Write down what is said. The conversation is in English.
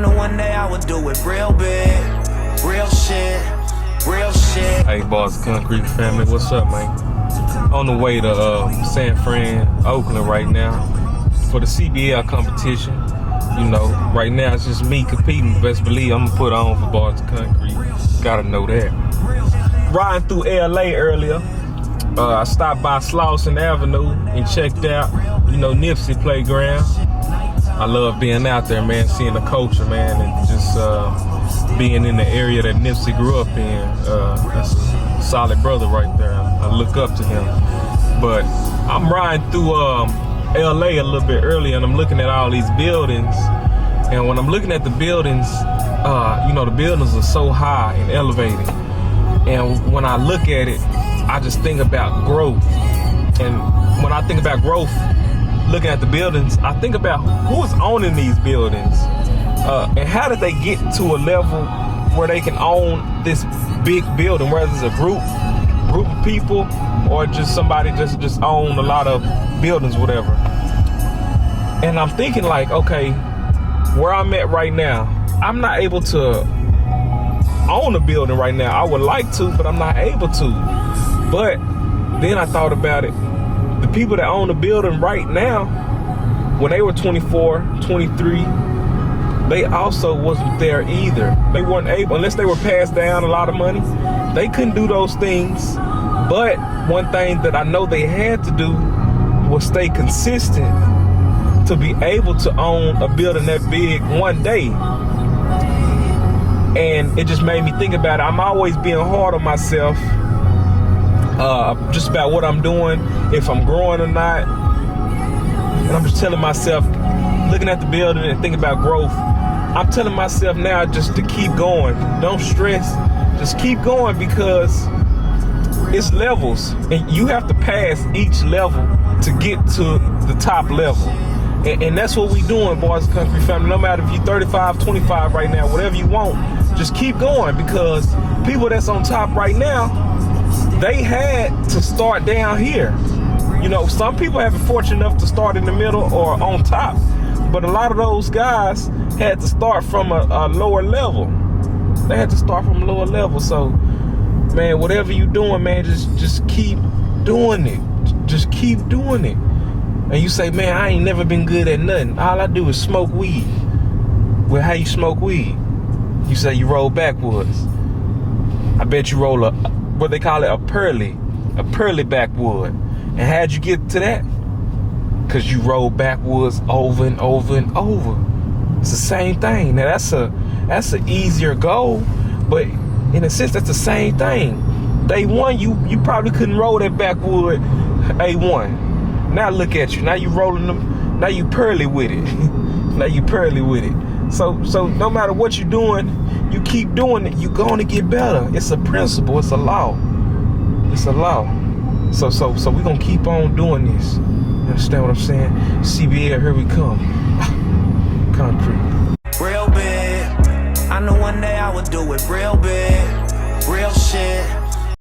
knew one day I would do it real big. Real shit, real shit. Hey, Boss Concrete family, what's up, man? On the way to San Fran, Oakland right now for the CBL competition. You know, right now it's just me competing. Best believe I'm gonna put on for Boss Concrete. Gotta know that. Riding through LA earlier, I stopped by Slauson Avenue and checked out, you know, Nipsey Playground. I love being out there, man, seeing the culture, man, and just being in the area that Nipsey grew up in. That's a solid brother right there. I look up to him. But I'm riding through LA a little bit earlier, and I'm looking at all these buildings. And when I'm looking at the buildings, you know, the buildings are so high and elevated. And when I look at it, I just think about growth. And when I think about growth, looking at the buildings, I think about who's owning these buildings. And how did they get to a level where they can own this big building, whether it's a group of people or just somebody just own a lot of buildings, whatever. And I'm thinking like, okay, where I'm at right now, I'm not able to own a building right now. I would like to, but I'm not able to. But then I thought about it. The people that own the building right now, when they were 24, 23, they also wasn't there either. They weren't able, unless they were passed down a lot of money, they couldn't do those things. But one thing that I know they had to do was stay consistent to be able to own a building that big one day. And it just made me think about it. I'm always being hard on myself, just about what I'm doing, if I'm growing or not. And I'm just telling myself, looking at the building and thinking about growth, I'm telling myself now just to keep going. Don't stress, just keep going, because it's levels and you have to pass each level to get to the top level. And that's what we doing, Boss Concrete family. No matter if you're 35, 25 right now, whatever you want, just keep going, because people that's on top right now, they had to start down here. You know, some people have been fortunate enough to start in the middle or on top, but a lot of those guys had to start from a lower level. They had to start from a lower level. So, man, whatever you doing, man, just keep doing it. Just keep doing it. And you say, man, I ain't never been good at nothing. All I do is smoke weed. Well, how you smoke weed? You say you roll backwards. I bet you roll what they call it, a pearly backwood. And how'd you get to that? Because you roll backwards over and over and over. It's the same thing. Now that's an easier goal, but in a sense that's the same thing. Day one, you probably couldn't roll that backwood A1. Now look at you. Now you rolling them. Now you pearly with it. Now you pearly with it. So no matter what you're doing, you keep doing it. You're going to get better. It's a principle. It's a law. It's a law. So we're gonna keep on doing this. You understand what I'm saying? CBL, here we come. Concrete. Real big. I knew one day I would do it real big. Real shit.